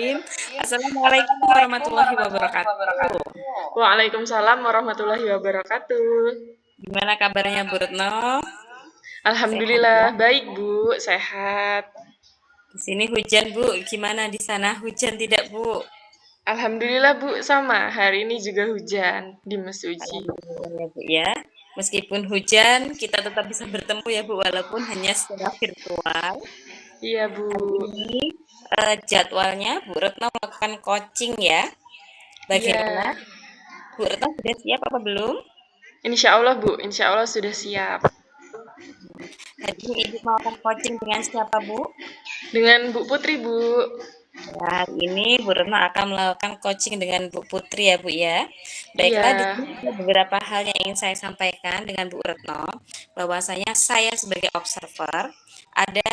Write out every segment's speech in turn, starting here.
Bismillahirrahmanirrahim. Assalamualaikum warahmatullahi wabarakatuh. Waalaikumsalam warahmatullahi wabarakatuh. Gimana kabarnya Bu Retno? Sehat ya? Alhamdulillah baik Bu, sehat. Di sini hujan Bu. Gimana di sana? Hujan tidak Bu? Alhamdulillah Bu, sama. Hari ini juga hujan di Mesuji. Alhamdulillah ya Bu ya. Meskipun hujan, kita tetap bisa bertemu ya Bu, walaupun hanya secara virtual. Iya Bu. Hari ini jadwalnya Bu Retno melakukan coaching ya. Bagaimana? Iya. Bu Retno sudah siap apa belum? Insya Allah Bu, insya Allah sudah siap. Hari ini Ibu melakukan coaching dengan siapa Bu? Dengan Bu Putri Bu. Ya, hari ini Bu Retno akan melakukan coaching dengan Bu Putri ya Bu ya. Baiklah, di Iya. sini ada beberapa hal yang ingin saya sampaikan dengan Bu Retno. Bahwasanya saya sebagai observer ada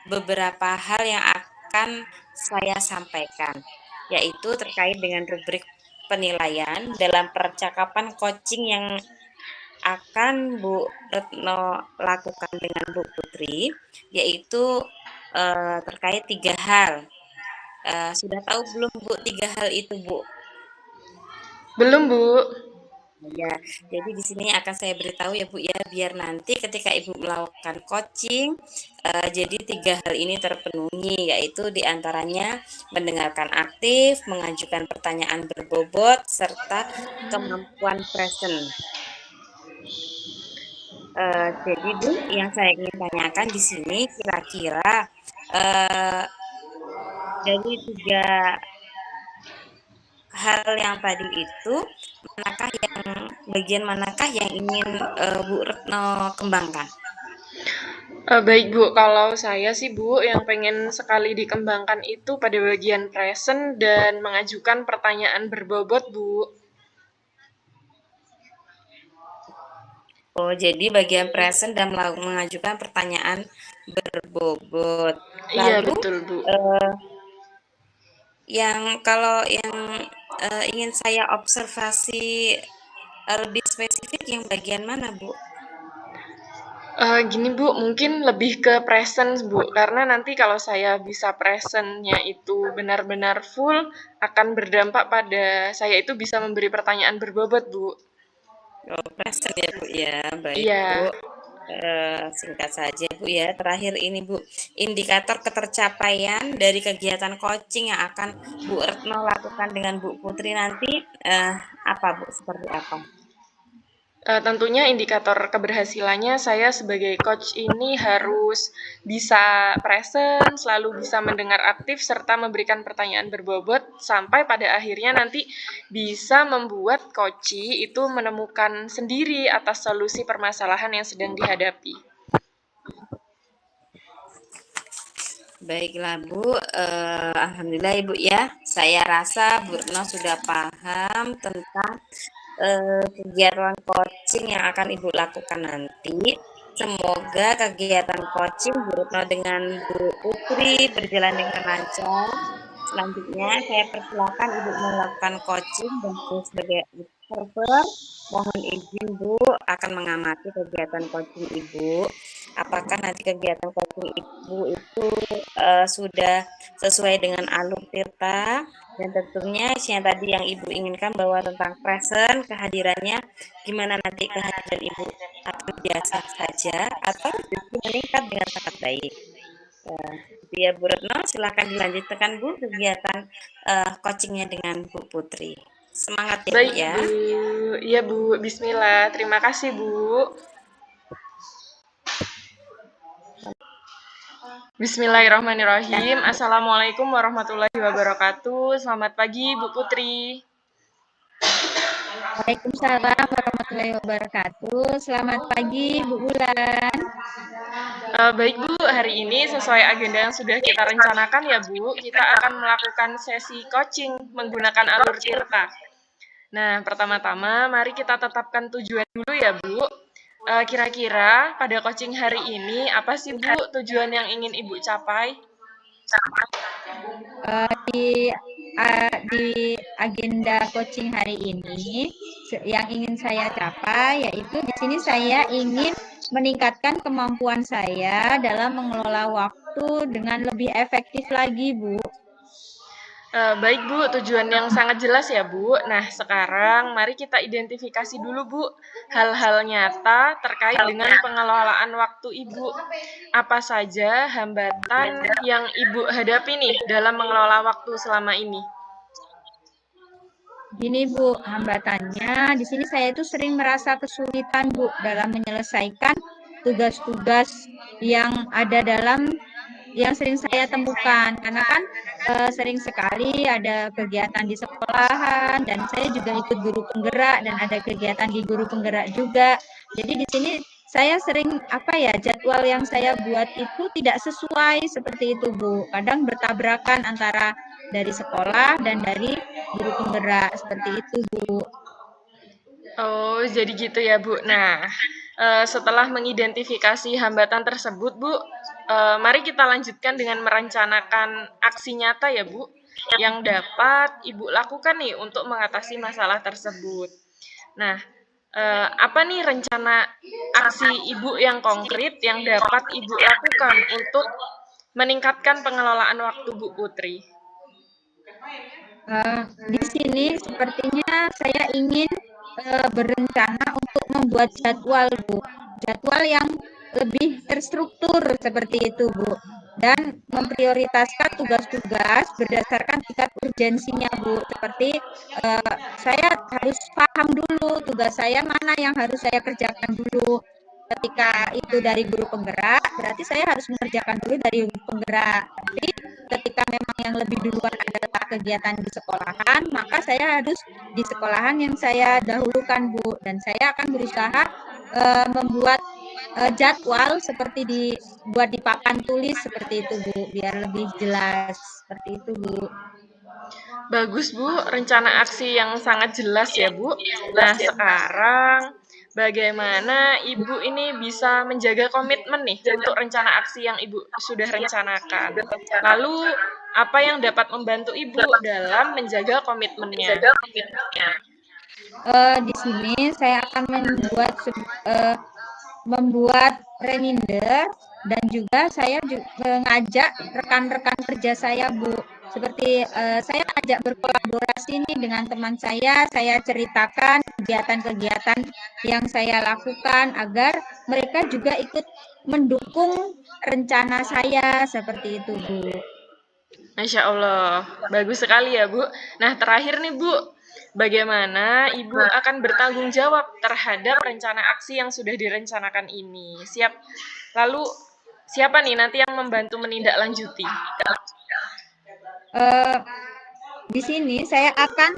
beberapa hal yang akan saya sampaikan, yaitu terkait dengan rubrik penilaian dalam percakapan coaching yang akan Bu Retno lakukan dengan Bu Putri, yaitu terkait 3 hal. Sudah tahu belum Bu 3 hal itu Bu? Belum Bu. Ya, jadi di sini akan saya beritahu ya Bu ya, biar nanti ketika Ibu melakukan coaching, jadi 3 hal ini terpenuhi, yaitu diantaranya mendengarkan aktif, mengajukan pertanyaan berbobot, serta kemampuan present. Jadi Bu, yang saya ingin tanyakan di sini kira-kira dari 3 hal yang tadi itu, bagian manakah yang ingin Bu Retno kembangkan? Baik Bu, kalau saya sih Bu yang pengen sekali dikembangkan itu pada bagian present dan mengajukan pertanyaan berbobot Bu. Oh, jadi bagian present dan mengajukan pertanyaan berbobot. Iya Lalu betul Bu. kalau yang ingin saya observasi lebih spesifik yang bagian mana Bu? Gini Bu, mungkin lebih ke present Bu, karena nanti kalau saya bisa present-nya itu benar-benar full, akan berdampak pada saya itu bisa memberi pertanyaan berbobot Bu. Oh, present ya Bu ya, baik Bu. Iya, Singkat saja Bu ya, terakhir ini Bu, indikator ketercapaian dari kegiatan coaching yang akan Bu Retno lakukan dengan Bu Putri nanti apa Bu, seperti apa? tentunya indikator keberhasilannya saya sebagai coach ini harus bisa present, selalu bisa mendengar aktif, serta memberikan pertanyaan berbobot, sampai pada akhirnya nanti bisa membuat coachi itu menemukan sendiri atas solusi permasalahan yang sedang dihadapi. Baiklah Bu, alhamdulillah Ibu ya, saya rasa Bu Retno sudah paham tentang kegiatan coaching yang akan Ibu lakukan nanti. Semoga kegiatan coaching Bu Retno dengan Bu Putri berjalan dengan lancar. Selanjutnya saya persilakan Ibu melakukan coaching dan saya sebagai observer mohon izin Bu akan mengamati kegiatan coaching Ibu. Apakah nanti kegiatan coaching Ibu itu sudah sesuai dengan alur tirta, dan tentunya yang tadi yang Ibu inginkan bahwa tentang present, kehadirannya, gimana nanti kehadiran Ibu akan biasa saja atau justru meningkat dengan sangat baik. Ya Bu Retno, silakan dilanjutkan Bu kegiatan coachingnya dengan Bu Putri. Semangat ya Bu Baik ya. Bu, iya Bu, bismillah, terima kasih Bu. Bismillahirrahmanirrahim. Assalamualaikum warahmatullahi wabarakatuh. Selamat pagi Bu Putri. Waalaikumsalam warahmatullahi wabarakatuh. Selamat pagi Bu Bulan. Baik Bu, hari ini sesuai agenda yang sudah kita rencanakan ya Bu, kita akan melakukan sesi coaching menggunakan alur tirta. Nah, pertama-tama mari kita tetapkan tujuan dulu ya Bu. Kira-kira pada coaching hari ini apa sih Bu tujuan yang ingin Ibu capai? Di agenda coaching hari ini yang ingin saya capai yaitu di sini saya ingin meningkatkan kemampuan saya dalam mengelola waktu dengan lebih efektif lagi Bu. Baik Bu, tujuan yang sangat jelas ya Bu. Nah, sekarang mari kita identifikasi dulu Bu, hal-hal nyata terkait dengan pengelolaan waktu Ibu. Apa saja hambatan yang Ibu hadapi nih dalam mengelola waktu selama ini? Gini Bu, hambatannya di sini saya itu sering merasa kesulitan Bu dalam menyelesaikan tugas-tugas yang ada dalam yang sering saya temukan karena kan sering sekali ada kegiatan di sekolahan dan saya juga ikut guru penggerak dan ada kegiatan di guru penggerak juga. Jadi di sini saya sering apa ya jadwal yang saya buat itu tidak sesuai seperti itu Bu. Kadang bertabrakan antara dari sekolah dan dari guru penggerak seperti itu Bu. Oh, jadi gitu ya, Bu. Nah, setelah mengidentifikasi hambatan tersebut, Bu, mari kita lanjutkan dengan merencanakan aksi nyata ya, Bu, yang dapat Ibu lakukan nih untuk mengatasi masalah tersebut. Nah, apa nih rencana aksi Ibu yang konkret yang dapat Ibu lakukan untuk meningkatkan pengelolaan waktu Bu Putri? Di sini sepertinya saya ingin berencana untuk membuat jadwal, Bu. Jadwal yang lebih terstruktur seperti itu, Bu. Dan memprioritaskan tugas-tugas berdasarkan tingkat urgensinya, Bu. Seperti saya harus paham dulu tugas saya mana yang harus saya kerjakan dulu. Ketika itu dari guru penggerak, berarti saya harus mengerjakan dulu dari guru penggerak. Tapi ketika memang yang lebih duluan adalah kegiatan di sekolahan, maka saya harus di sekolahan yang saya dahulukan, Bu. Dan saya akan berusaha membuat jadwal seperti dibuat di papan tulis seperti itu, Bu, biar lebih jelas seperti itu, Bu. Bagus, Bu. Rencana aksi yang sangat jelas ya, Bu. Nah, sekarang bagaimana Ibu ini bisa menjaga komitmen nih untuk rencana aksi yang Ibu sudah rencanakan? Lalu, apa yang dapat membantu Ibu dalam menjaga komitmennya? Di sini saya akan membuat reminder dan juga saya mengajak rekan-rekan kerja saya, Bu. Seperti saya ajak berkolaborasi nih dengan teman saya ceritakan kegiatan-kegiatan yang saya lakukan agar mereka juga ikut mendukung rencana saya seperti itu, Bu. Masya Allah, bagus sekali ya Bu. Nah terakhir nih Bu, bagaimana Ibu akan bertanggung jawab terhadap rencana aksi yang sudah direncanakan ini? Lalu siapa nih nanti yang membantu menindaklanjuti? Di sini saya akan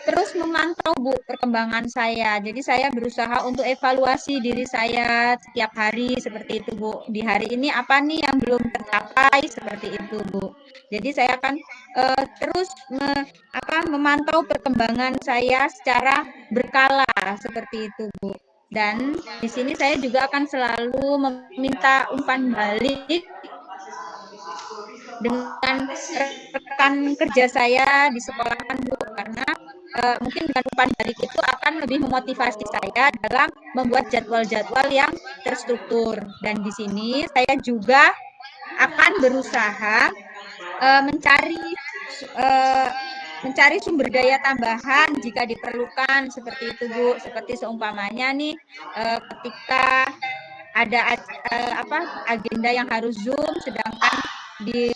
terus memantau Bu perkembangan saya. Jadi saya berusaha untuk evaluasi diri saya setiap hari seperti itu Bu. Di hari ini apa nih yang belum tercapai seperti itu Bu. Jadi saya akan terus memantau perkembangan saya secara berkala seperti itu Bu. Dan di sini saya juga akan selalu meminta umpan balik dengan rekan kerja saya di sekolahan Bu, karena mungkin dengan umpan balik itu akan lebih memotivasi saya dalam membuat jadwal-jadwal yang terstruktur. Dan di sini saya juga akan berusaha mencari sumber daya tambahan jika diperlukan seperti itu Bu. Seperti seumpamanya nih ketika ada agenda yang harus Zoom sedangkan di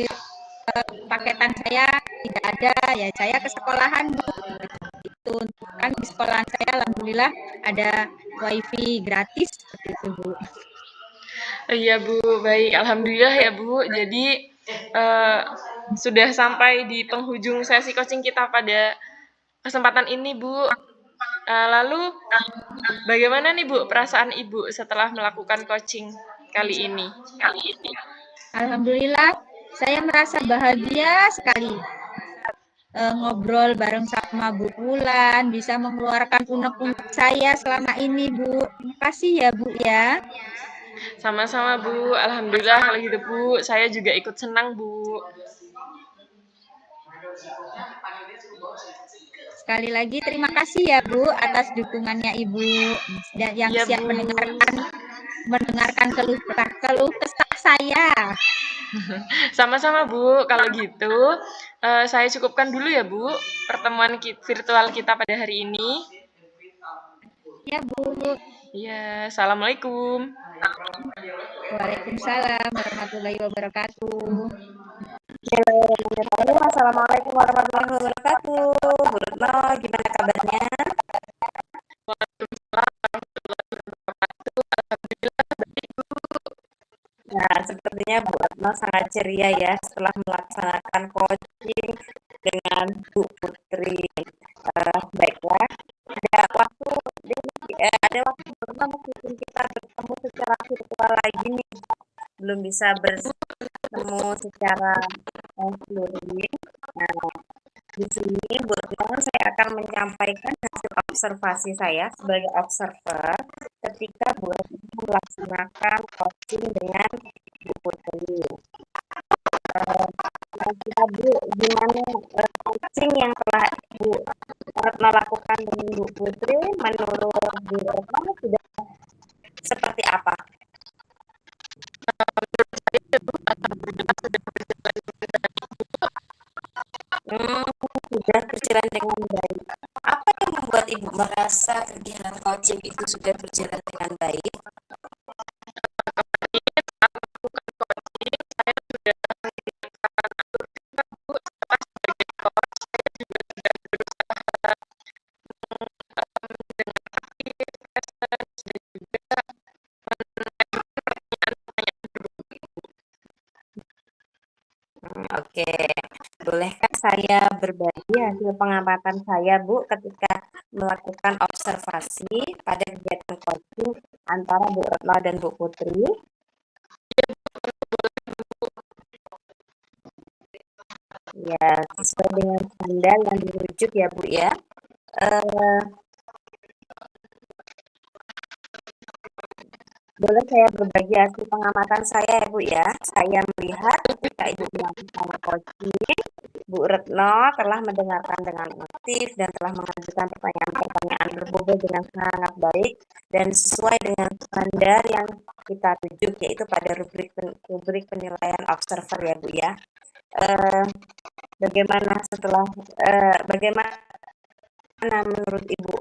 paketan saya tidak ada, ya saya ke sekolahan Bu. Itu kan di sekolahan saya alhamdulillah ada wifi gratis seperti itu Bu. Iya Bu, baik. Alhamdulillah ya Bu. Jadi sudah sampai di penghujung sesi coaching kita pada kesempatan ini Bu. Lalu bagaimana nih Bu perasaan Ibu setelah melakukan coaching kali ini? Alhamdulillah saya merasa bahagia sekali ngobrol bareng sama Bu Wulan, bisa mengeluarkan unek-unek saya selama ini Bu. Terima kasih ya Bu ya. Sama-sama Bu, alhamdulillah kalau gitu Bu, saya juga ikut senang Bu. Sekali lagi terima kasih ya Bu atas dukungannya Ibu dan yang Ya, siap Bu. mendengarkan keluh kesah saya. Sama-sama Bu, kalau gitu Saya cukupkan dulu ya, Bu, pertemuan virtual kita pada hari ini. Ya, Bu. Ya, assalamualaikum. Waalaikumsalam warahmatullahi wabarakatuh. Bismillahirrahmanirrahim. Assalamualaikum warahmatullahi wabarakatuh. Bu Retno, gimana kabarnya? Nah, sepertinya Bu Retno sangat ceria ya setelah melaksanakan coaching dengan Bu Putri. Baiklah, ada waktu berapa meskipun kita bertemu secara virtual lagi nih, belum bisa bertemu secara luring. Nah, di sini Bu Retno saya akan menyampaikan hasil observasi saya sebagai observer ketika Bu Retno melaksanakan coaching dengan Bu Putri. Kira-kira Bu, gimana coaching yang telah Bu Retno lakukan dengan Bu Putri menurut Bu Retno sudah seperti apa? Sudah berjalan dengan baik. Apa yang membuat Ibu merasa kegiatan coaching itu sudah berjalan dengan baik? Oke, bolehkah saya berbagi hasil pengamatan saya, Bu, ketika melakukan observasi pada kegiatan coaching antara Bu Retno dan Bu Putri? Ya, sesuai dengan standar yang dirujuk ya, Bu ya. Boleh saya berbagi hasil pengamatan saya ya Bu ya. Saya melihat ketika Ibu melakukan coaching, Bu Retno telah mendengarkan dengan aktif dan telah mengajukan pertanyaan-pertanyaan berbobot dengan sangat baik dan sesuai dengan standar yang kita tuju, yaitu pada rubrik penilaian observer ya Bu ya. Bagaimana menurut Ibu?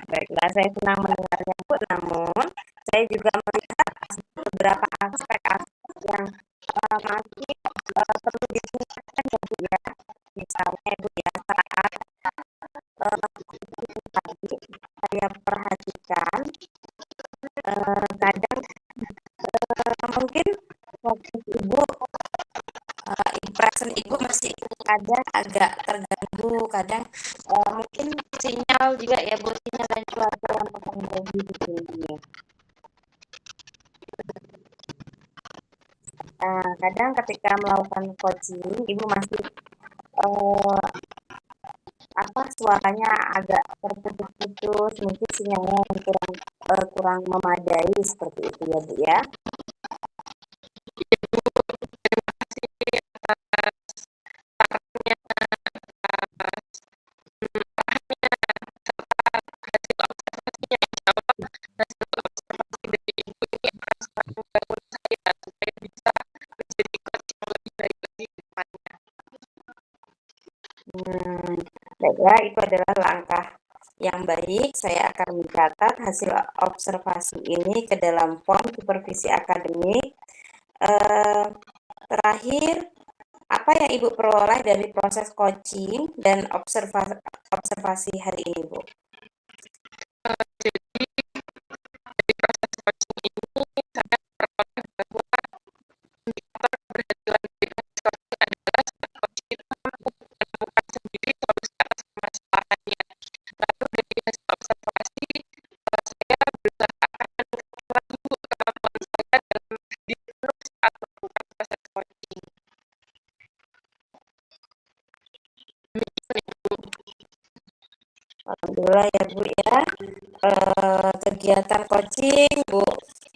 Baiklah, saya senang mendengarnya Bu, namun saya juga melihat beberapa aspek-aspek yang masih perlu ditingkatkan ya Bu ya. Misalnya Bu ya, saat tadi saya perhatikan kadang mungkin fokus Ibu, impression Ibu masih kadang agak terganggu, kadang mungkin sinyal juga ya Bu, sinyal dan cuaca yang mempengaruhi di sini. Kadang ketika melakukan coaching, Ibu masih suaranya agak terputus-putus, mungkin sinyalnya kurang memadai seperti itu ya Bu ya. Baiklah, itu adalah langkah yang baik. Saya akan mencatat hasil observasi ini ke dalam form supervisi akademik. Terakhir, apa yang Ibu peroleh dari proses coaching dan observasi hari ini, Bu? Alhamdulillah ya Bu ya, kegiatan coaching Bu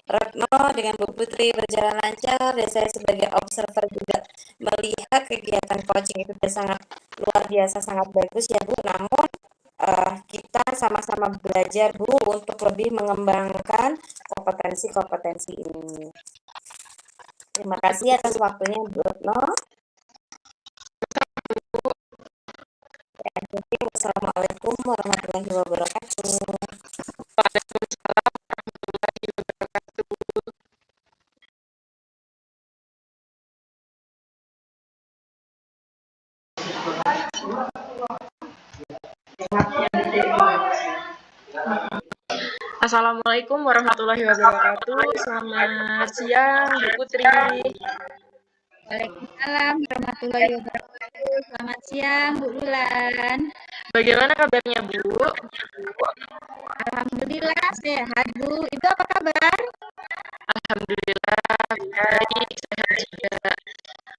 Retno dengan Bu Putri berjalan lancar dan saya sebagai observer juga melihat kegiatan coaching itu sudah sangat luar biasa, sangat bagus ya Bu. Namun kita sama-sama belajar Bu untuk lebih mengembangkan kompetensi-kompetensi ini. Terima kasih atas waktunya Bu Retno. Wassalamualaikum warahmatullahi wabarakatuh. Waalaikumsalam warahmatullahi wabarakatuh. Assalamualaikum warahmatullahi wabarakatuh. Selamat siang, Bu Putri. Waalaikumsalam warahmatullahi wabarakatuh. Selamat siang, Bu Wulan. Bagaimana kabarnya, Bu? Alhamdulillah sehat, Bu. Ibu apa kabar? Alhamdulillah baik, sehat juga.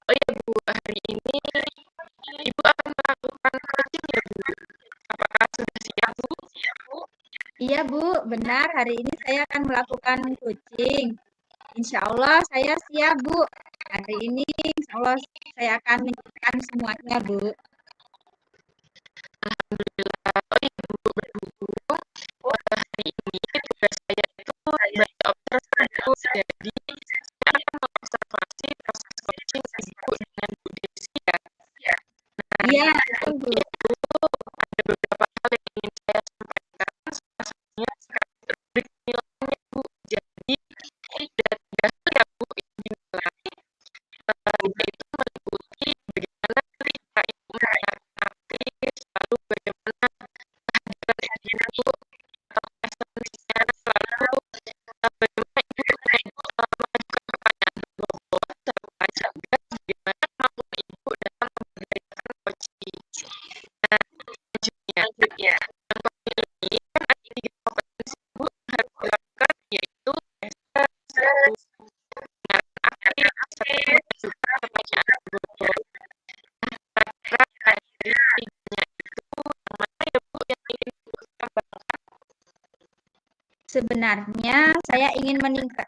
Oh ya Bu, hari ini Ibu akan melakukan coaching ya Bu? Apakah sudah siap Bu? Iya, Bu. Benar, hari ini saya akan melakukan coaching. Insya Allah saya siap, Bu. Hari ini insya Allah saya akan menunjukkan semuanya, Bu. Alhamdulillah. Oh iya Bu, berhubung hari ini tugas saya itu sebagai observer, jadi saya akan mengobservasi proses coaching Ibu dengan Bu Desi ya. Iya, betul, Bu. Itu ada beberapa hal yang ingin saya sampaikan, salah satunya terkait nilainya Bu. Jadi ada 3 hal ya Bu yang dinilai, yaitu meliputi bagaimana ketika Ibu mendengarkan aktif, lalu bagaimana kehadiran Ibu atau presensinya, lalu bagaimana Ibu mengajukan pertanyaan berbobot, serta juga bagaimana kemampuan Ibu dalam memberdayakan coaching. Nah, selanjutnya, yang paling ini kan ada 3 kompetensi Ibu yang harus dilakukan, yaitu present, mendengarkan aktif, serta mengajukan pertanyaan berbobot. Nah, kira-kira dari tiganya itu yang mana ya Bu yang ingin Ibu kembangkan? Sebenarnya saya ingin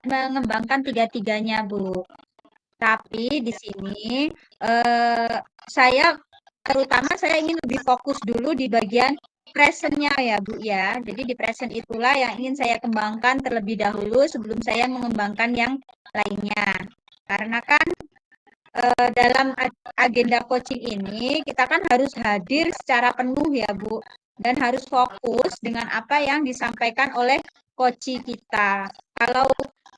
mengembangkan tiga-tiganya, Bu. Tapi di sini saya terutama saya ingin lebih fokus dulu di bagian present-nya ya, Bu ya. Jadi di present itulah yang ingin saya kembangkan terlebih dahulu sebelum saya mengembangkan yang lainnya. Karena kan dalam agenda coaching ini kita kan harus hadir secara penuh ya, Bu. Dan harus fokus dengan apa yang disampaikan oleh coach kita. Kalau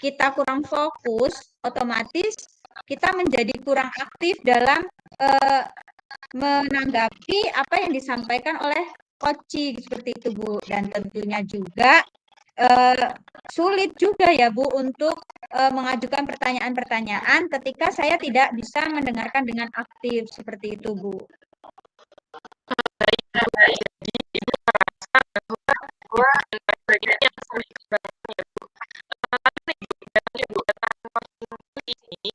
kita kurang fokus, otomatis kita menjadi kurang aktif dalam menanggapi apa yang disampaikan oleh coach seperti itu, Bu. Dan tentunya juga sulit juga ya, Bu, untuk mengajukan pertanyaan-pertanyaan ketika saya tidak bisa mendengarkan dengan aktif seperti itu, Bu. Baik Bu, jadi Ibu merasa bahwa bagian yang perlu dikembangkan ya Bu. Lalu nih Bu, dari kegiatan coaching ini,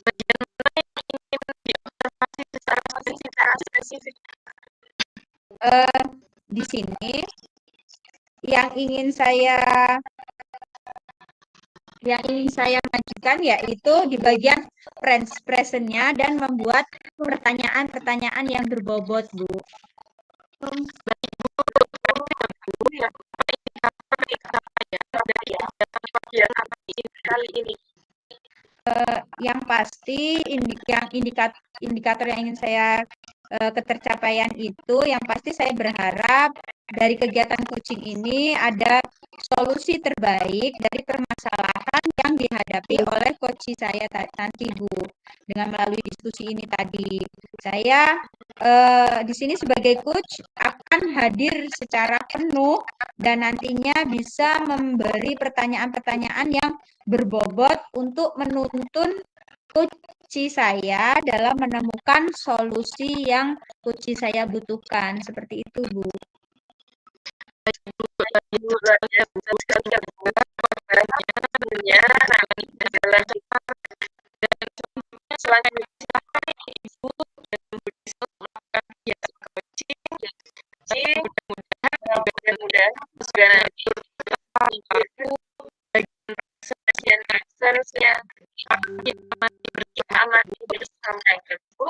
bagian mana yang ingin diobservasi secara spesifik? Di sini yang ingin saya majukan yaitu di bagian present-nya dan membuat pertanyaan-pertanyaan yang berbobot, Bu. Baik Bu, berarti ya Bu, yang indikator pencapaian dari kegiatan coaching kali ini. Yang pasti indikator yang ingin saya ketercapaian itu yang pasti saya berharap dari kegiatan coaching ini ada solusi terbaik dari permasalahan yang dihadapi oleh coach saya nanti, Bu. Dengan melalui diskusi ini tadi, saya di sini sebagai coach akan hadir secara penuh dan nantinya bisa memberi pertanyaan-pertanyaan yang berbobot untuk menuntun coach saya dalam menemukan solusi yang coach saya butuhkan. Seperti itu, Bu. Baik Bu, itu saja Bu, dan juga sebenarnya jalan cepat dan selanjutnya silakan Ibu dan Bu Desi melakukan kegiatan coaching. Mudah-mudahan sudah nanti aku bagian aksesnya kita masih bersama Bu.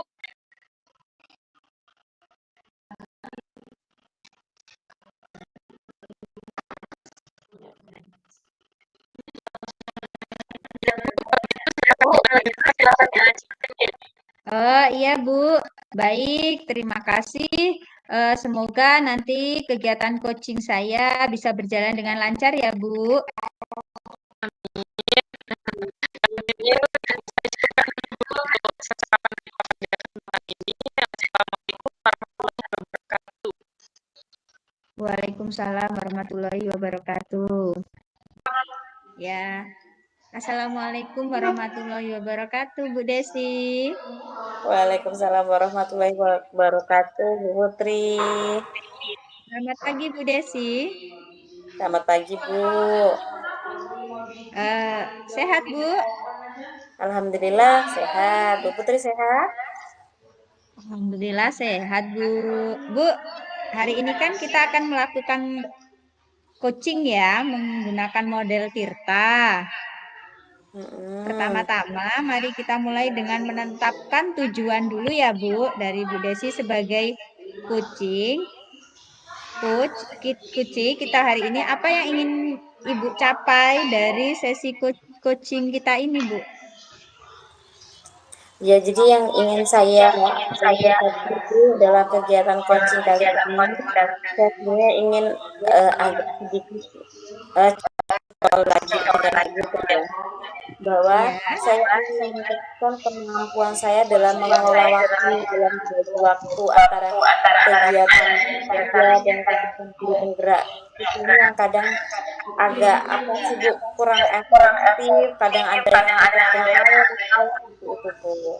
Oh iya Bu, baik, terima kasih. Semoga nanti kegiatan coaching saya bisa berjalan dengan lancar ya Bu. Waalaikumsalam warahmatullahi wabarakatuh. Ya, Assalamualaikum warahmatullahi wabarakatuh Bu Desi. Waalaikumsalam warahmatullahi wabarakatuh, Bu Putri. Selamat pagi Bu Desi. Selamat pagi, Bu. Sehat Bu? Alhamdulillah sehat. Bu Putri sehat? Alhamdulillah sehat Bu. Bu, hari ini kan kita akan melakukan coaching ya menggunakan model Tirta. Mm-mm. Pertama-tama, mari kita mulai dengan menetapkan tujuan dulu ya Bu, dari Bu Desi sebagai coaching. Coaching kita hari ini apa yang ingin Ibu capai dari sesi coaching kita ini Bu? Ya, jadi yang ingin saya sampaikan itu dalam kegiatan coaching kali ini, saya sebenarnya ingin agak sedikit lagi gitu ya, bahwa Ya, saya ingin meningkatkan kemampuan saya dalam mengelola waktu, dalam membagi waktu antara kegiatan kerja dan kegiatan diri penggerak. Ini yang kadang agak apa sih Bu, kurang efektif, kadang ada yang terkendala seperti itu Bu.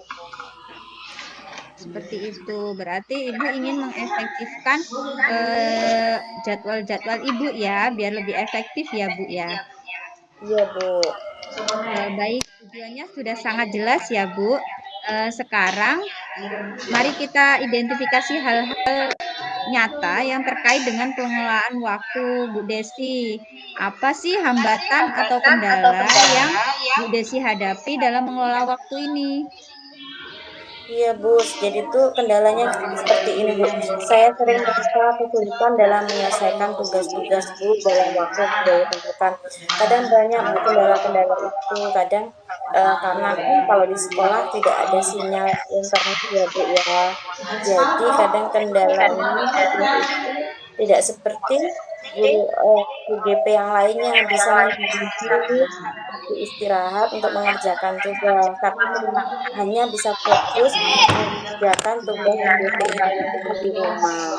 seperti itu. Berarti Ibu ingin mengefektifkan jadwal-jadwal Ibu ya, biar lebih efektif ya Bu ya. Iya Bu. Baik, tujuannya sudah sangat jelas ya Bu. Sekarang mari kita identifikasi hal-hal nyata yang terkait dengan pengelolaan waktu Bu Desi. Apa sih hambatan atau kendala yang Bu Desi hadapi dalam mengelola waktu ini? Iya Bu, jadi tuh kendalanya seperti ini Bu. Saya sering merasa kesulitan dalam menyelesaikan tugas-tugas Bu dalam waktu yang sudah ditentukan. Kadang banyak Bu kendala-kendala itu, kadang karena kan kalau di sekolah tidak ada sinyal internet ya Bu ya. Jadi kadang kendalanya tugas itu tidak seperti guru GP yang lainnya bisa menyediakan waktu istirahat untuk mengerjakan tugas, tapi hanya bisa fokus mengerjakan tugas GP itu di rumah.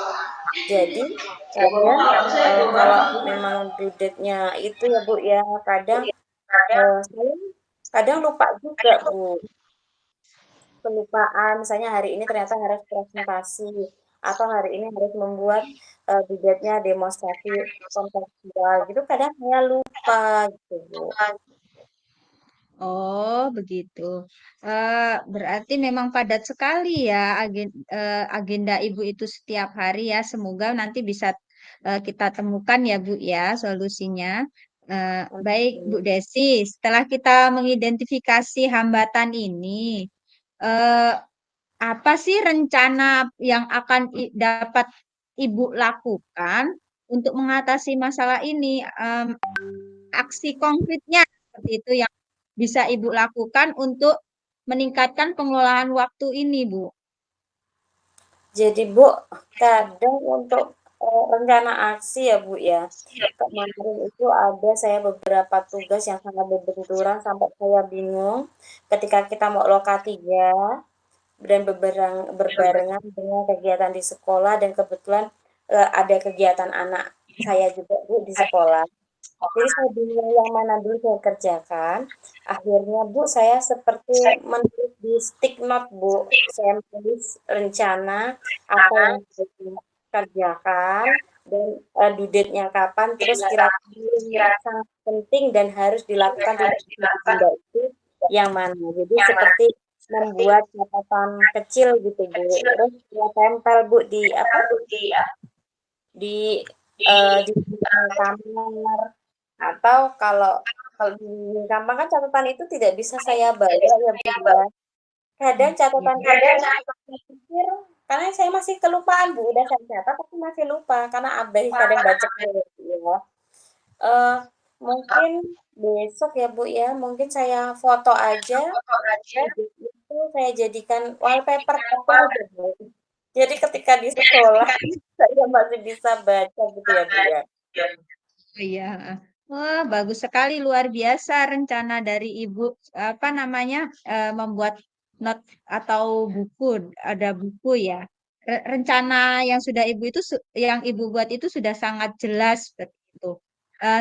Jadi kadang kalau memang due date-nya itu ya Bu ya, kadang saya kadang lupa juga Bu, kelupaan. Misalnya hari ini ternyata harus presentasi atau hari ini harus membuat due date-nya demonstrasi kontekstual gitu. Kadang saya lupa gitu Bu. Oh, begitu. Berarti memang padat sekali ya agenda Ibu itu setiap hari ya. Semoga nanti bisa kita temukan ya Bu ya solusinya. Baik Bu Desi, setelah kita mengidentifikasi hambatan ini, eh, apa sih rencana yang akan dapat Ibu lakukan untuk mengatasi masalah ini? Aksi konkretnya seperti itu yang bisa Ibu lakukan untuk meningkatkan pengelolaan waktu ini, Bu. Jadi Bu, kadang untuk rencana aksi ya Bu ya, kemarin itu ada saya beberapa tugas yang sangat berbenturan sampai saya bingung ketika kita mau loka 3 dan berbarengan dengan kegiatan di sekolah dan kebetulan ada kegiatan anak saya juga Bu di sekolah. Jadi saya bingung yang mana dulu saya kerjakan. Akhirnya Bu, saya seperti menulis di stick note Bu. Saya menulis rencana apa yang saya kerjakan dan due date-nya kapan, terus kira-kira yang sangat penting dan harus dilakukan tidak bisa ditunda itu yang mana. Jadi seperti membuat catatan kecil gitu Bu. Terus saya tempel Bu di apa? Di di kamar atau kalau di gampang kan catatan itu tidak bisa saya bawa ya Bu ya. Kadang catatan kecil saya pikir karena saya masih kelupaan Bu, udah saya catat tapi masih lupa karena abai kadang baca ya. Mungkin besok ya Bu ya, mungkin saya foto aja, habis itu saya jadikan wallpaper foto aja Bu. Jadi ketika di sekolah saya masih bisa baca gitu ya Bu ya. Iya. Wah, bagus sekali, luar biasa rencana dari Ibu, apa namanya, membuat not atau buku, ada buku ya. Rencana yang sudah Ibu itu, yang Ibu buat itu sudah sangat jelas seperti itu.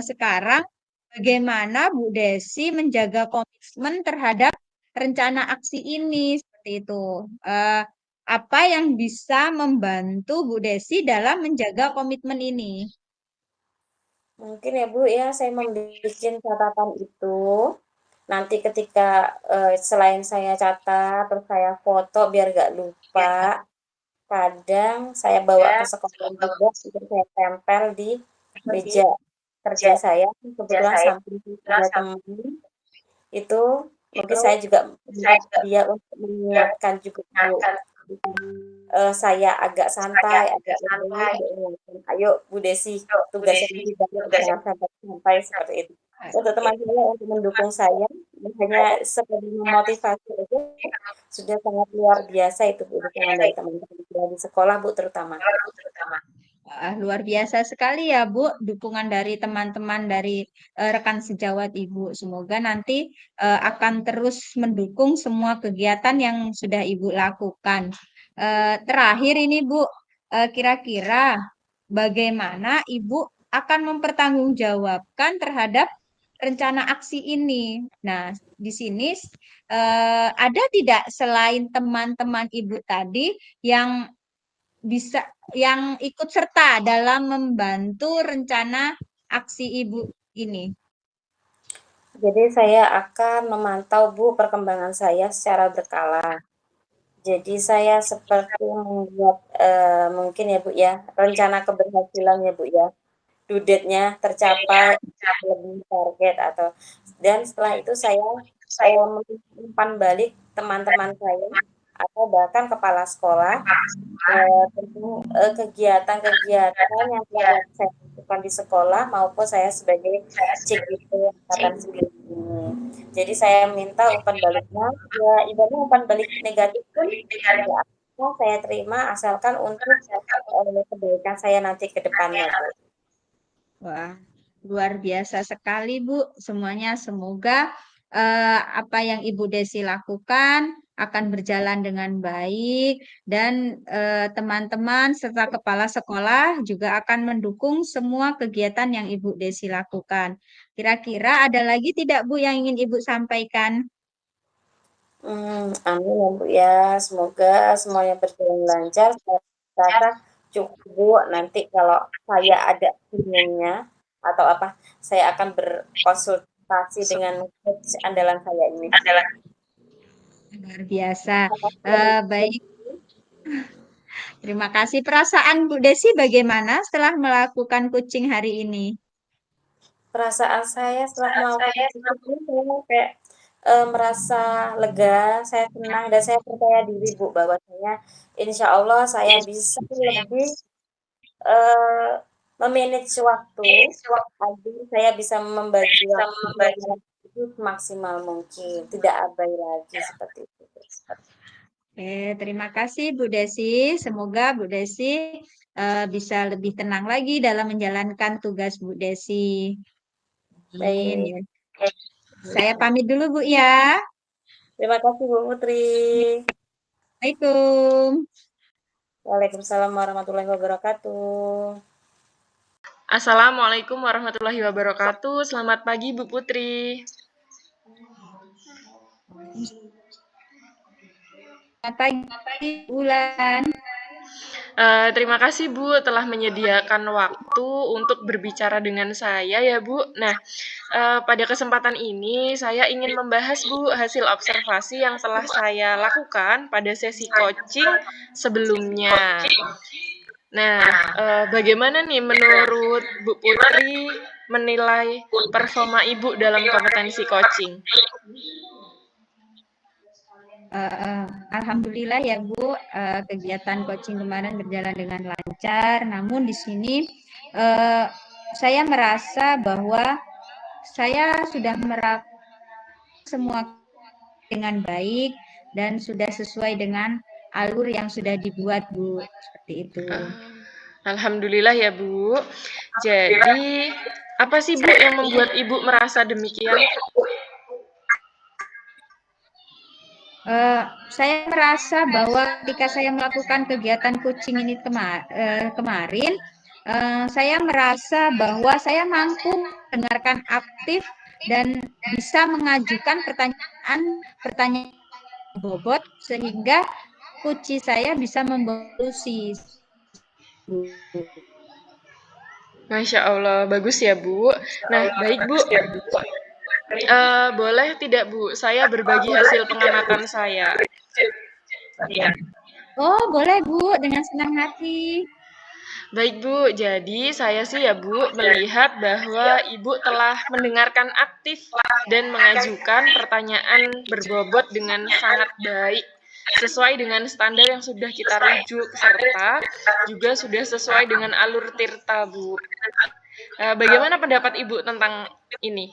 Sekarang, bagaimana Bu Desi menjaga komitmen terhadap rencana aksi ini, seperti itu. Eh, apa yang bisa membantu Bu Desi dalam menjaga komitmen ini? Mungkin ya Bu ya, saya membuat catatan itu. Nanti ketika selain saya catat, terus saya foto biar gak lupa. Kadang saya bawa ke sekolah juga, itu saya tempel di meja kerja saya. Kebetulan samping ada teman itu, mungkin saya juga minta dia untuk mengingatkan juga Bu. Saya agak santai, agak lebih, dia ingatkan, ayo Bu Desi, tugas yang lebih banyak jangan sampai santai seperti itu. Untuk teman saya untuk mendukung saya, hanya sekedar memotivasi aja, sudah sangat luar biasa itu Bu, dukungan dari teman-teman saya di sekolah Bu terutama. Wah, luar biasa sekali ya, Bu, dukungan dari teman-teman dari rekan sejawat Ibu. Semoga nanti akan terus mendukung semua kegiatan yang sudah Ibu lakukan. Terakhir ini, Bu, kira-kira bagaimana Ibu akan mempertanggungjawabkan terhadap rencana aksi ini? Nah, di sini ada tidak selain teman-teman Ibu tadi yang bisa yang ikut serta dalam membantu rencana aksi Ibu ini? Jadi saya akan memantau Bu perkembangan saya secara berkala. Jadi saya seperti membuat mungkin ya Bu ya, rencana keberhasilan ya Bu ya. Due date-nya tercapai lebih target atau dan setelah itu saya umpan balik teman-teman saya atau bahkan kepala sekolah tentang kegiatan-kegiatan yang telah saya lakukan di sekolah maupun saya sebagai CGT angkatan 9 ini. Jadi saya minta umpan baliknya, ya ibaratnya umpan balik negatif pun ya saya terima asalkan untuk kebaikan saya nanti ke depannya. Wah, luar biasa sekali, Bu. Semuanya semoga apa yang Ibu Desi lakukan akan berjalan dengan baik dan teman-teman serta kepala sekolah juga akan mendukung semua kegiatan yang Ibu Desi lakukan. Kira-kira ada lagi tidak, Bu, yang ingin Ibu sampaikan? Amin ya Bu ya, semoga semuanya berjalan lancar. Saya rasa cukup Bu, nanti kalau saya ada bingungnya atau apa, saya akan berkonsultasi dengan coach andalan saya ini. Luar biasa. Baik, terima kasih. Perasaan Bu Desi bagaimana setelah melakukan coaching hari ini? Perasaan saya setelah melakukan itu saya kayak merasa lega, saya senang dan saya percaya diri Bu bahwasanya insya Allah saya bisa lebih eh, memanage waktu agar saya bisa membagi waktu itu semaksimal mungkin, tidak abai lagi seperti itu. Terima kasih Bu Desi. Semoga Bu Desi bisa lebih tenang lagi dalam menjalankan tugas Bu Desi. Amin. Baik, Ya. Saya pamit dulu Bu ya. terima kasih Bu Putri. Assalamualaikum. Waalaikumsalam warahmatullahi wabarakatuh. Assalamualaikum warahmatullahi wabarakatuh. Selamat pagi Bu Putri. Selamat pagi Bulan. Terima kasih Bu telah menyediakan waktu untuk berbicara dengan saya ya Bu. Nah, pada kesempatan ini saya ingin membahas Bu hasil observasi yang telah saya lakukan pada sesi coaching sebelumnya. Nah, bagaimana nih menurut Bu Putri menilai performa Ibu dalam kompetensi coaching? Alhamdulillah ya Bu, kegiatan coaching kemarin berjalan dengan lancar. Namun di sini saya merasa bahwa saya sudah merawat semua dengan baik dan sudah sesuai dengan alur yang sudah dibuat, Bu. Seperti itu. Alhamdulillah ya Bu. Jadi, apa sih Bu yang membuat Ibu merasa demikian? Saya merasa bahwa ketika saya melakukan kegiatan coaching ini kemarin, saya merasa bahwa saya mampu mendengarkan aktif dan bisa mengajukan pertanyaan bobot sehingga coach saya bisa membawa solusi. Masya Allah, bagus ya Bu. Nah, baik Bu. Boleh tidak Bu, saya berbagi hasil pengamatan saya? Oh, boleh Bu, dengan senang hati. Baik Bu, jadi saya sih ya Bu melihat bahwa Ibu telah mendengarkan aktif dan mengajukan pertanyaan berbobot dengan sangat baik sesuai dengan standar yang sudah kita rujuk serta juga sudah sesuai dengan alur tirta Bu. Bagaimana pendapat Ibu tentang ini?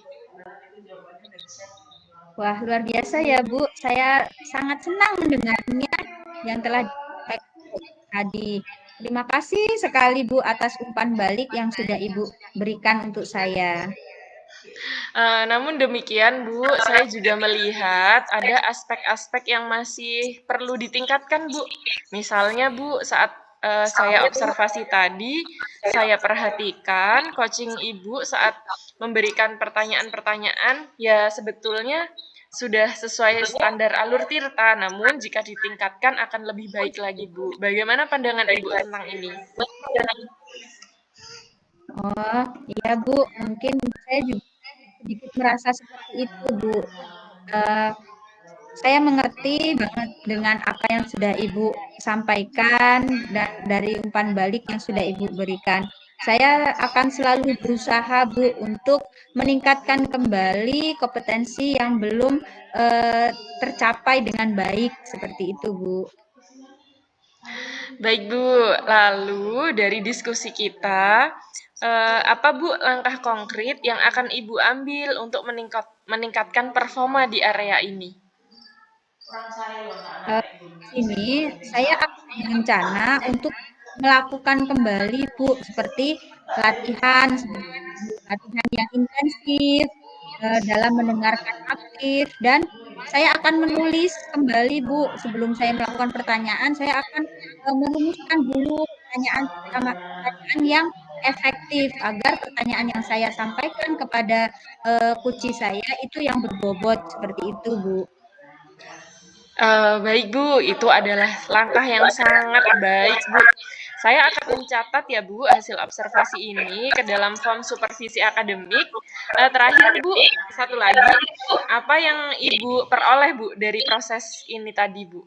Wah, luar biasa ya Bu. Saya sangat senang mendengarnya yang telah disampaikan tadi. Terima kasih sekali Bu atas umpan balik yang sudah Ibu berikan untuk saya. Namun demikian, Bu, saya juga melihat ada aspek-aspek yang masih perlu ditingkatkan, Bu. Misalnya, Bu, saat saya observasi tadi, saya perhatikan coaching Ibu saat memberikan pertanyaan-pertanyaan, ya sebetulnya sudah sesuai standar alur tirta, namun jika ditingkatkan akan lebih baik lagi, Bu. Bagaimana pandangan Ibu tentang ini? Oh, iya Bu, mungkin saya juga sedikit merasa seperti itu Bu. Eh, Saya mengerti banget dengan apa yang sudah Ibu sampaikan dan dari umpan balik yang sudah Ibu berikan. Saya akan selalu berusaha, Bu, untuk meningkatkan kembali kompetensi yang belum tercapai dengan baik seperti itu, Bu. Baik Bu, lalu dari diskusi kita, apa Bu langkah konkret yang akan Ibu ambil untuk meningkatkan performa di area ini? Sini saya akan berencana untuk melakukan kembali Bu seperti latihan yang intensif dalam mendengarkan aktif dan saya akan menulis kembali Bu sebelum saya melakukan pertanyaan saya akan merumuskan dulu pertanyaan yang efektif agar pertanyaan yang saya sampaikan kepada kunci saya itu yang berbobot seperti itu Bu. Baik Bu, itu adalah langkah yang sangat baik Bu. Saya akan mencatat ya Bu hasil observasi ini ke dalam form supervisi akademik. Terakhir Bu, satu lagi, apa yang Ibu peroleh Bu dari proses ini tadi Bu?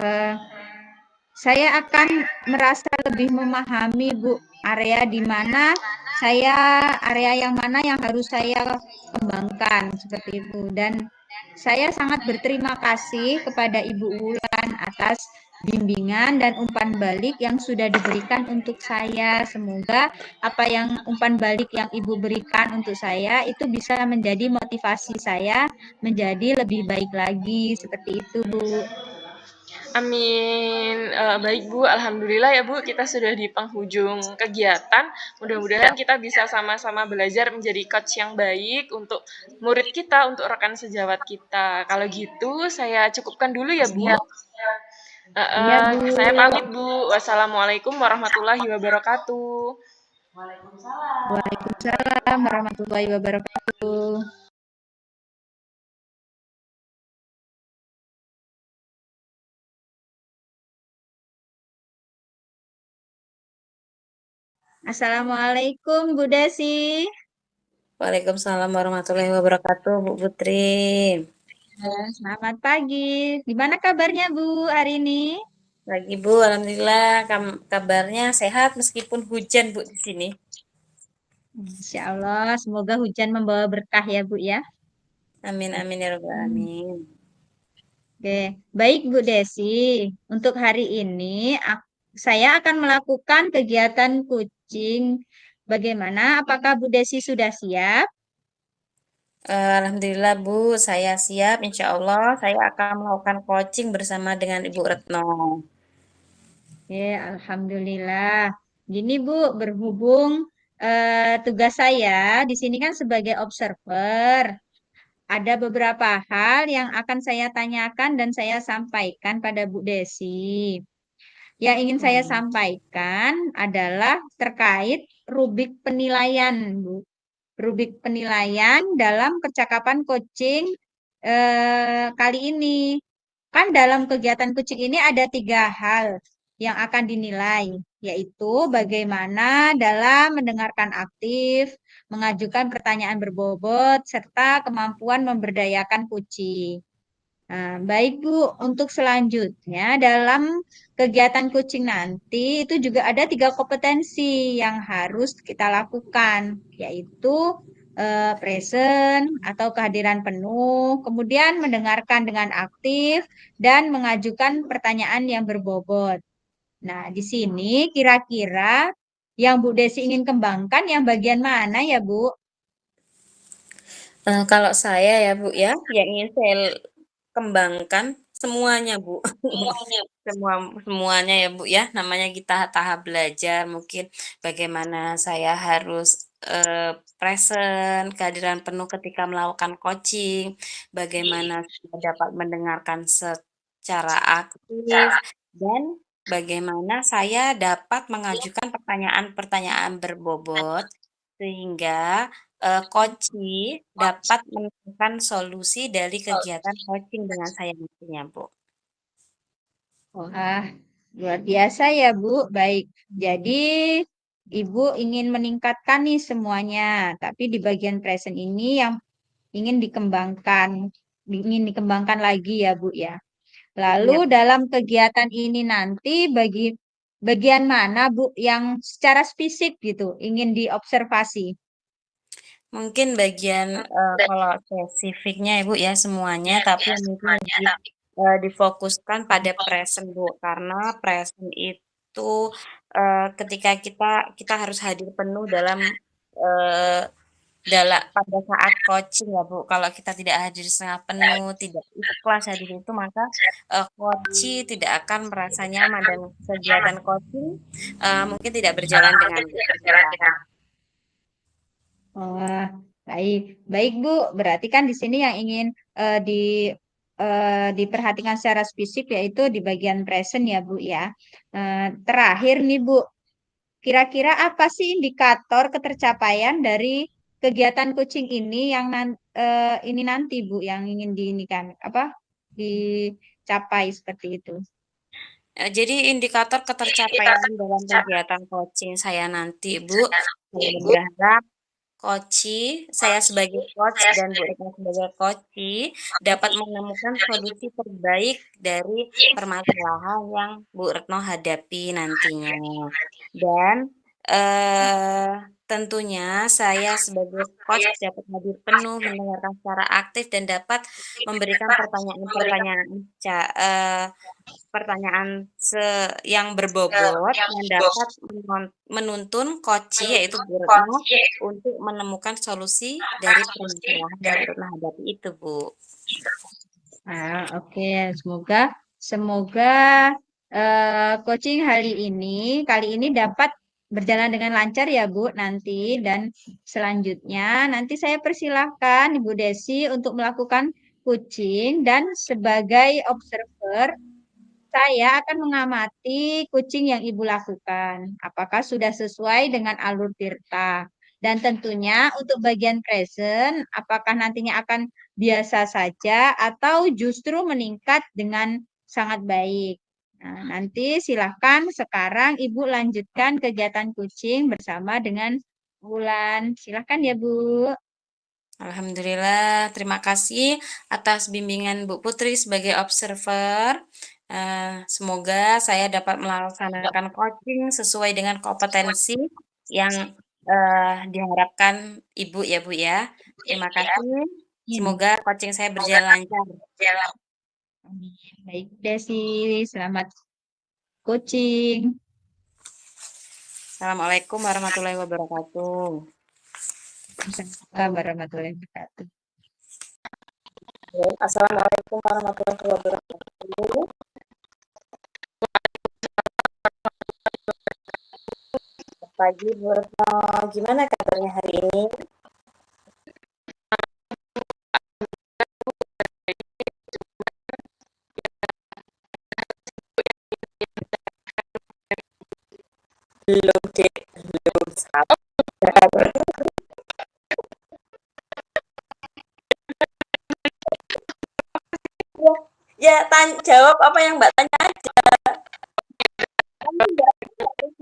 Eh, saya akan merasa lebih memahami Bu area di mana area yang mana yang harus saya kembangkan seperti itu dan saya sangat berterima kasih kepada Ibu Wulan atas bimbingan dan umpan balik yang sudah diberikan untuk saya. Semoga apa yang umpan balik yang Ibu berikan untuk saya itu bisa menjadi motivasi saya menjadi lebih baik lagi seperti itu Bu. Amin. Baik Bu, alhamdulillah ya Bu, kita sudah di penghujung kegiatan. Mudah-mudahan kita bisa sama-sama belajar menjadi coach yang baik untuk murid kita, untuk rekan sejawat kita. Kalau gitu, saya cukupkan dulu ya Bu. Iya Bu. Saya pamit Bu. Wassalamualaikum warahmatullahi wabarakatuh. Waalaikumsalam warahmatullahi wabarakatuh. Assalamualaikum Bu Desi. Waalaikumsalam warahmatullahi wabarakatuh, Bu Putri. Selamat pagi. Gimana kabarnya Bu hari ini? Lagi Bu, alhamdulillah kabarnya sehat meskipun hujan Bu di sini. Insya Allah, semoga hujan membawa berkah ya Bu ya. Amin amin ya rabbal alamin. Oke, baik Bu Desi. Untuk hari ini saya akan melakukan kegiatan coaching Bagaimana? Apakah Bu Desi sudah siap? Alhamdulillah Bu, saya siap. Insya Allah saya akan melakukan coaching bersama dengan Ibu Retno. Ya, Alhamdulillah. Gini Bu, berhubung tugas saya di sini kan sebagai observer, ada beberapa hal yang akan saya tanyakan dan saya sampaikan pada Bu Desi. Yang ingin saya sampaikan adalah terkait rubrik penilaian, Bu. Rubrik penilaian dalam percakapan coaching kali ini. Kan dalam kegiatan coaching ini ada 3 hal yang akan dinilai, yaitu bagaimana dalam mendengarkan aktif, mengajukan pertanyaan berbobot, serta kemampuan memberdayakan kucing. Nah, baik Bu, untuk selanjutnya dalam kegiatan coaching nanti itu juga ada 3 kompetensi yang harus kita lakukan, yaitu present atau kehadiran penuh, kemudian mendengarkan dengan aktif dan mengajukan pertanyaan yang berbobot. Nah, di sini kira-kira yang Bu Desi ingin kembangkan yang bagian mana ya Bu? Kalau saya ya Bu ya, yang ingin saya kembangkan semuanya Bu. Semuanya ya Bu ya, namanya kita tahap belajar mungkin bagaimana saya harus present, kehadiran penuh ketika melakukan coaching, bagaimana saya dapat mendengarkan secara aktif, dan bagaimana saya dapat mengajukan pertanyaan-pertanyaan berbobot sehingga coachee dapat menemukan solusi dari kegiatan coaching dengan saya nantinya, Bu. Wah, luar biasa ya, Bu. Baik. Jadi, Ibu ingin meningkatkan nih semuanya, tapi di bagian present ini yang ingin dikembangkan lagi ya, Bu ya. Lalu Iya, dalam kegiatan ini nanti bagian mana, Bu, yang secara spesifik gitu ingin diobservasi? mungkin bagian kalau spesifiknya Ibu ya semuanya, tapi mungkin lebih difokuskan pada present Bu, karena present itu ketika kita kita harus hadir penuh eh, pada saat coaching ya Bu. Kalau kita tidak hadir setengah penuh, tidak ikhlas hadir itu, maka coachee tidak akan merasa nyaman dan kegiatan coaching mungkin tidak berjalan dengan baik. Wah, baik. Baik, Bu. Berarti kan di sini yang ingin diperhatikan secara spesifik yaitu di bagian present ya, Bu ya. Terakhir nih, Bu. Kira-kira apa sih indikator ketercapaian dari kegiatan coaching ini yang ini nanti, Bu, yang ingin diinikan apa? Dicapai seperti itu. Jadi indikator ketercapaian dalam kegiatan coaching saya nanti, Bu, saya berharap saya sebagai coach dan Bu Retno sebagai coachee dapat menemukan solusi terbaik dari permasalahan yang Bu Retno hadapi nantinya. Dan eh, tentunya saya sebagai coach dapat hadir penuh, mendengarkan secara aktif dan dapat memberikan pertanyaan yang berbobot yang dapat menuntun coachee yaitu Bu Retno untuk menemukan solusi dari permasalahan yang Bu Retno hadapi itu, Bu. Oke. Semoga semoga coaching kali ini dapat berjalan dengan lancar ya Bu nanti, dan selanjutnya nanti saya persilahkan Ibu Desi untuk melakukan coaching, dan sebagai observer saya akan mengamati kucing yang Ibu lakukan. Apakah sudah sesuai dengan alur Tirta? Dan tentunya untuk bagian present, apakah nantinya akan biasa saja atau justru meningkat dengan sangat baik. Nah, nanti silahkan sekarang Ibu lanjutkan kegiatan kucing bersama dengan Bulan. Silahkan ya Bu. Alhamdulillah, terima kasih atas bimbingan Bu Putri sebagai observer. Semoga saya dapat melaksanakan coaching sesuai dengan kompetensi yang diharapkan Ibu ya Bu ya. Terima kasih. Semoga coaching saya berjalan lancar. Baik Desi, selamat coaching. Assalamualaikum warahmatullahi wabarakatuh. Waalaikumsalam warahmatullahi wabarakatuh. Assalamualaikum warahmatullahi wabarakatuh. Selamat pagi, Bu Retno. Gimana kabarnya hari ini? Belum, Dek. Belum sabar. Ya, jawab apa yang Mbak tanya aja. Kamu Mbak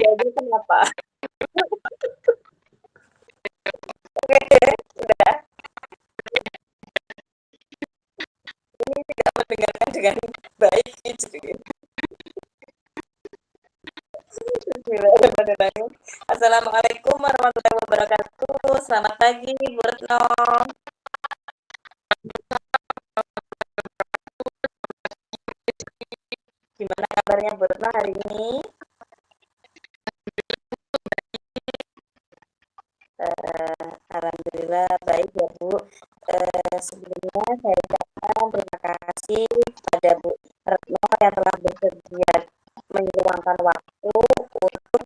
jadi kenapa? Oke, udah. Ini tidak mendengarkan dengan baik gitu. Bismillahirrahmanirrahim. Assalamualaikum warahmatullahi wabarakatuh. Selamat pagi, Bu Retno. Gimana kabarnya Bu Retno hari ini? Alhamdulillah baik ya Bu. Sebelumnya saya ucapkan terima kasih kepada Bu Retno yang telah bersedia meluangkan waktu untuk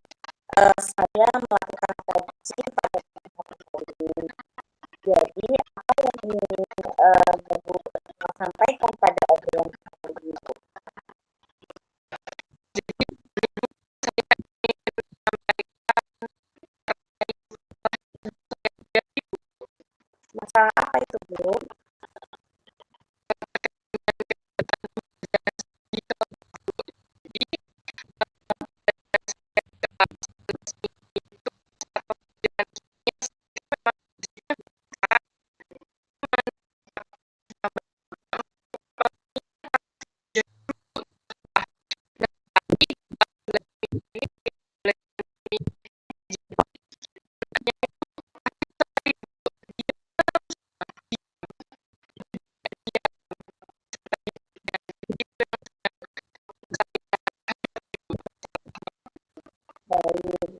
saya melakukan coaching pada kesempatan ini. Jadi apa yang ingin Bu Retno sampaikan pada obrolan kali ini, Bu? Masalah apa itu, Bu?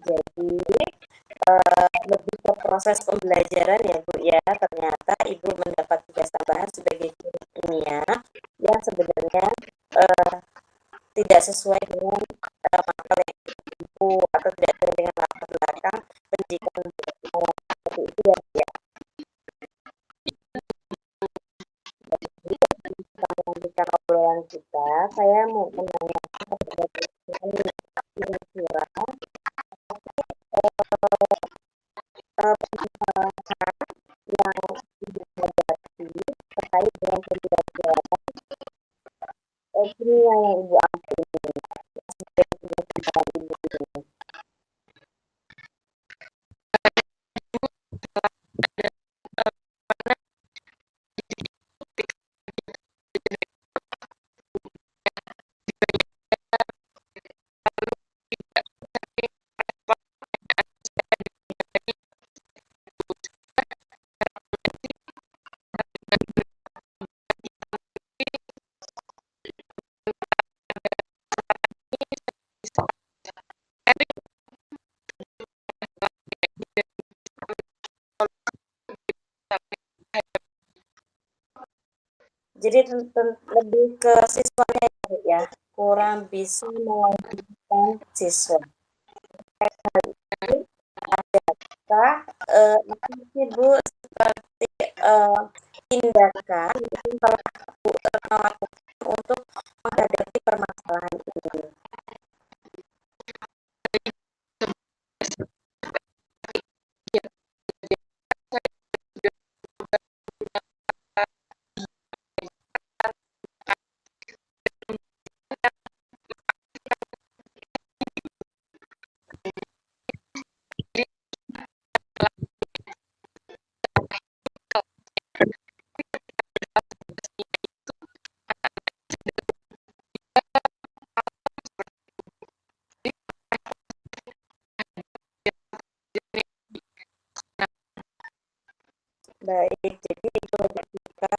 Jadi lebih ke proses pembelajaran ya Bu ya. Ternyata Ibu mendapat tugas tambahan sebagai guru kimia yang sebenarnya tidak sesuai dengan mata yang Ibu atau tidak sesuai dengan latar belakang pendidikan seperti itu ya Bu ya. Jadi kita melanjutkan obrolan kita, saya mau menanyakan kepada kira-kira permasalahan yang Ibu hadapi terkait dengan pembelajaran kimia yang Ibu ambil sebagai tugas tambahan Ibu ini. Jadi lebih ke siswanya ya, kurang bisa melanjutkan siswa. Adakah apa Bu seperti tindakan yang telah Bu Retno lakukan untuk menghadapi permasalahan ini? Baik, jadi Ibu kita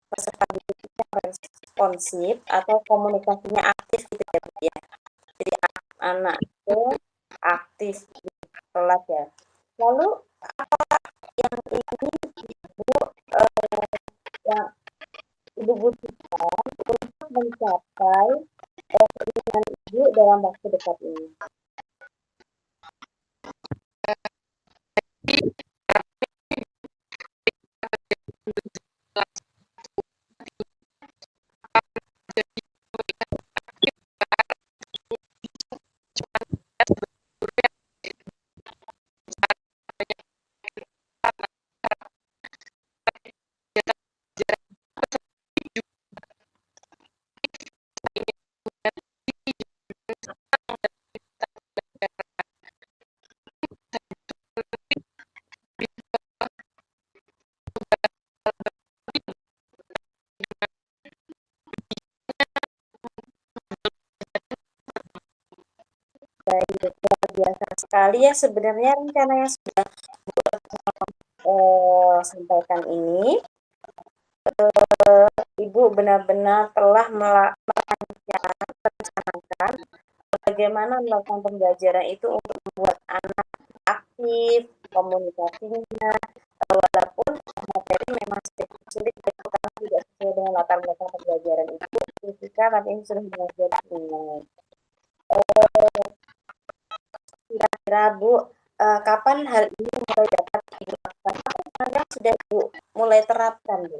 peserta didiknya responsif atau komunikasinya aktif gitu ya Bu ya. Jadi anak itu Lalu yang ingin Ibu yang Ibu butuhkan untuk mencapai keinginan Ibu dalam waktu dekat ini? Baik, luar biasa sekali ya sebenarnya rencana yang sudah sampaikan ini. Ibu benar-benar telah merencanakan bagaimana melakukan pembelajaran itu untuk membuat anak aktif, komunikasinya, walaupun materi memang sedikit sulit karena tidak sesuai dengan latar belakang pembelajaran itu, fisika tapi ini sudah belajar dengan kira-kira Bu, kapan hal ini mulai dapat Ibu lakukan? Apa sekarang sudah Ibu mulai terapkan Bu?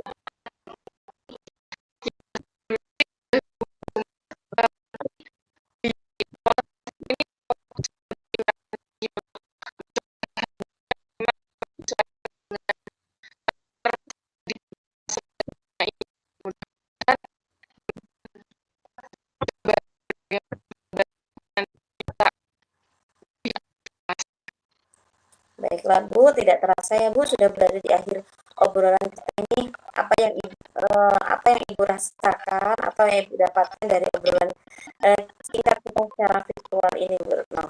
Baiklah Bu, tidak terasa ya Bu sudah berada di akhir obrolan kita ini. Apa yang Ibu rasakan atau yang Ibu dapatkan dari obrolan singkat kita secara virtual ini Bu Retno?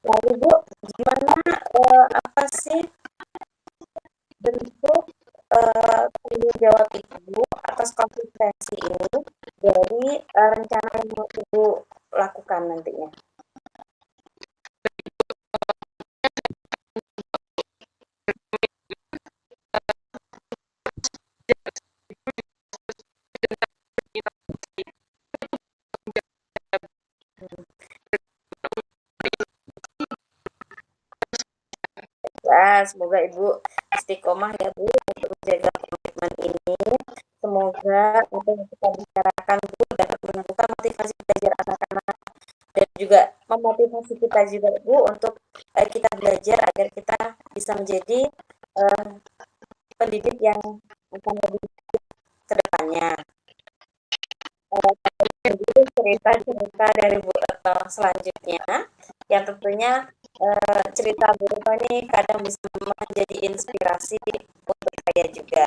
Lalu Bu, gimana apa sih bentuk tanggung jawab Ibu atas konsistensi ini dari rencana yang mau Ibu lakukan nantinya? Ya, semoga Ibu istiqomah ya Bu untuk menjaga komitmen ini. Semoga apa yang kita bicarakan Bu dapat menentukan motivasi belajar anak-anak dan juga memotivasi kita juga Bu untuk kita belajar agar kita bisa menjadi pendidik yang akan lebih ke depannya. Jadi cerita-cerita dari Bu Retno selanjutnya yang tentunya cerita Bu Retno ini kadang bisa menjadi inspirasi untuk saya juga.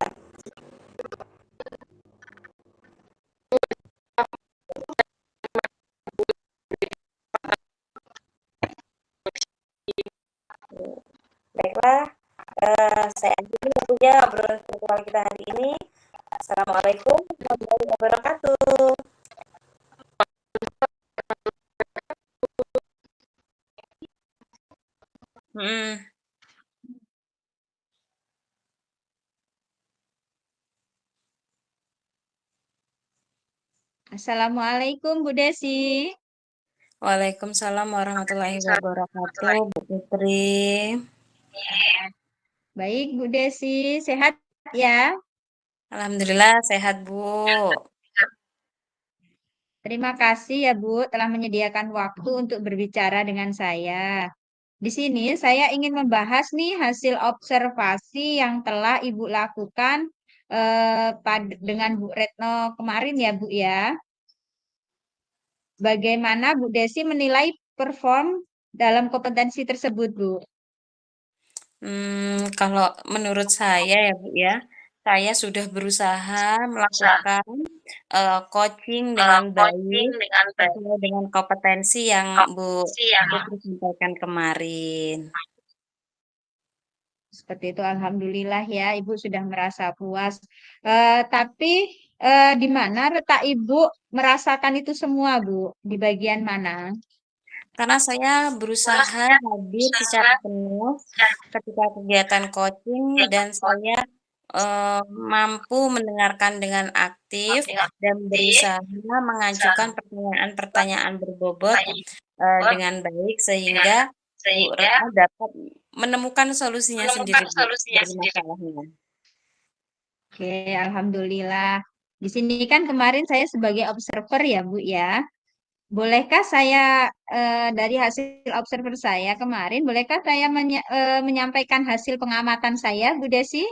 Baiklah, saya akhiri ya obrolan virtual kita hari ini. Assalamualaikum warahmatullahi wabarakatuh. Assalamualaikum Bu Desi. Waalaikumsalam warahmatullahi wabarakatuh, Bu Putri. Baik Bu Desi, sehat ya? Alhamdulillah sehat Bu. Terima kasih ya Bu telah menyediakan waktu untuk berbicara dengan saya. Di sini saya ingin membahas nih hasil observasi yang telah Ibu lakukan dengan Bu Retno kemarin ya Bu ya. Bagaimana Bu Desi menilai perform dalam kompetensi tersebut Bu? Kalau menurut saya ya, Bu, ya, saya sudah berusaha melakukan, coaching dengan baik sesuai dengan kompetensi yang Bu Putri sampaikan kemarin. Seperti itu, alhamdulillah ya, Ibu sudah merasa puas. Tapi di mana letak Ibu merasakan itu semua, Bu? Di bagian mana? Karena saya berusaha hadir secara penuh ketika kegiatan coaching dan saya, mampu mendengarkan dengan aktif dan berusaha mengajukan pertanyaan-pertanyaan berbobot, dengan baik sehingga Bu Retno dapat menemukan solusinya sendiri, Bu, dari masalahnya. Oke, alhamdulillah. Di sini kan kemarin saya sebagai observer ya, Bu ya. Bolehkah saya dari hasil observer saya kemarin, bolehkah saya menyampaikan hasil pengamatan saya, Bu Desi?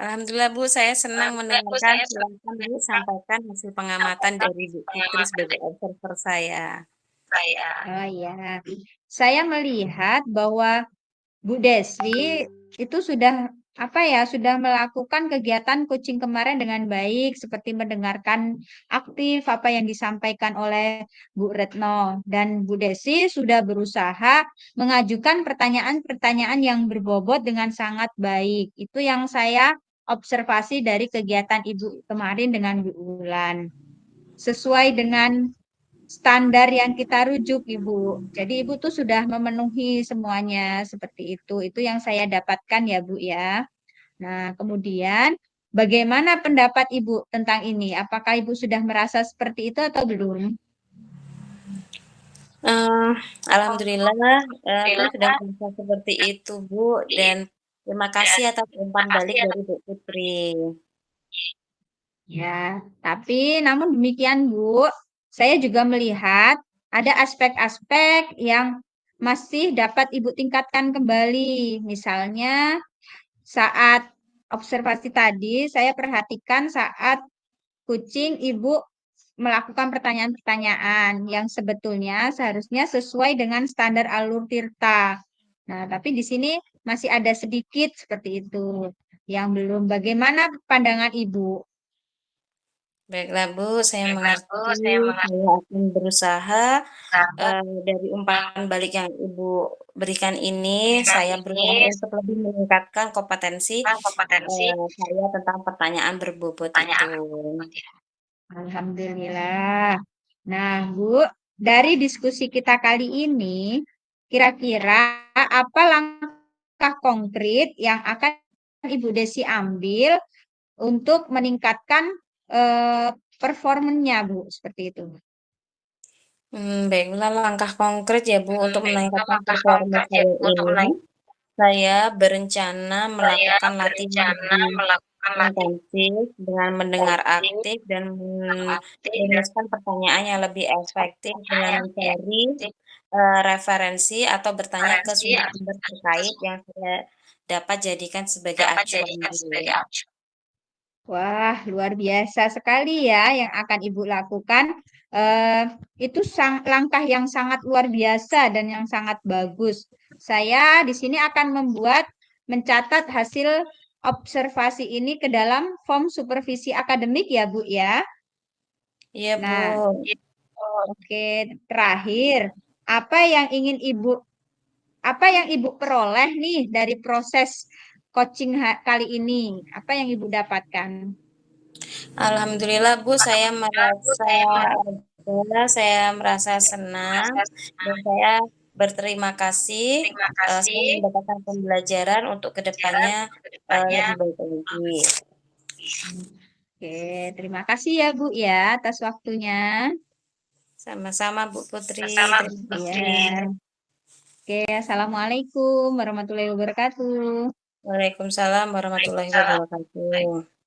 Alhamdulillah, Bu, saya senang mendengarkan. Silakan, Bu, sampaikan hasil pengamatan dari Bu Putri sebagai observer saya. Oh iya, saya melihat bahwa Bu Desi itu sudah sudah melakukan kegiatan coaching kemarin dengan baik, seperti mendengarkan aktif apa yang disampaikan oleh Bu Retno. Dan Bu Desi sudah berusaha mengajukan pertanyaan-pertanyaan yang berbobot dengan sangat baik. Itu yang saya observasi dari kegiatan Ibu kemarin dengan Bu Ulan. Sesuai dengan standar yang kita rujuk, Ibu. Jadi Ibu tuh sudah memenuhi semuanya seperti itu. Itu yang saya dapatkan ya, Bu ya. Nah, kemudian bagaimana pendapat Ibu tentang ini? Apakah Ibu sudah merasa seperti itu atau belum? Eee, Alhamdulillah, saya sudah merasa seperti itu, Bu, dan terima kasih atas umpan balik dari Bu Putri. Ya, tapi namun demikian, Bu, saya juga melihat ada aspek-aspek yang masih dapat Ibu tingkatkan kembali. Misalnya saat observasi tadi, saya perhatikan saat kucing Ibu melakukan pertanyaan-pertanyaan yang sebetulnya seharusnya sesuai dengan standar alur Tirta. Nah, tapi di sini masih ada sedikit seperti itu yang belum. Bagaimana pandangan Ibu? Baiklah, Bu, saya mengerti. Saya akan berusaha, dari umpan balik yang Ibu berikan ini, saya berusaha untuk lebih meningkatkan kompetensi, saya tentang pertanyaan berbobot itu. Alhamdulillah. Nah, Bu, dari diskusi kita kali ini, kira-kira apa langkah konkret yang akan Ibu Desi ambil untuk meningkatkan performanya, Bu, seperti itu. Baiklah, langkah konkret ya, Bu, untuk meningkatkan performa saya ini, saya berencana melakukan latihan lebih intensif dengan mendengar aktif dan merumuskan pertanyaan yang lebih efektif dengan mencari, referensi atau bertanya ke sumber-sumber terkait yang saya dapat jadikan sebagai acuan, Bu. Wah, luar biasa sekali ya yang akan Ibu lakukan. Eh, itu langkah yang sangat luar biasa dan yang sangat bagus. Saya di sini akan mencatat hasil observasi ini ke dalam form supervisi akademik ya, Bu ya. Iya, Bu. Nah, oke, terakhir, apa yang ingin Ibu apa yang Ibu peroleh nih dari proses coaching kali ini? Apa yang Ibu dapatkan? Alhamdulillah, Bu, saya merasa lega, saya merasa senang, dan saya berterima kasih, saya mendapatkan pembelajaran untuk kedepannya lebih baik lagi. Oke, terima kasih ya Bu ya atas waktunya. Sama-sama, Bu Putri, terima kasih. Ya. Oke, Assalamualaikum warahmatullahi wabarakatuh. Waalaikumsalam warahmatullahi wabarakatuh.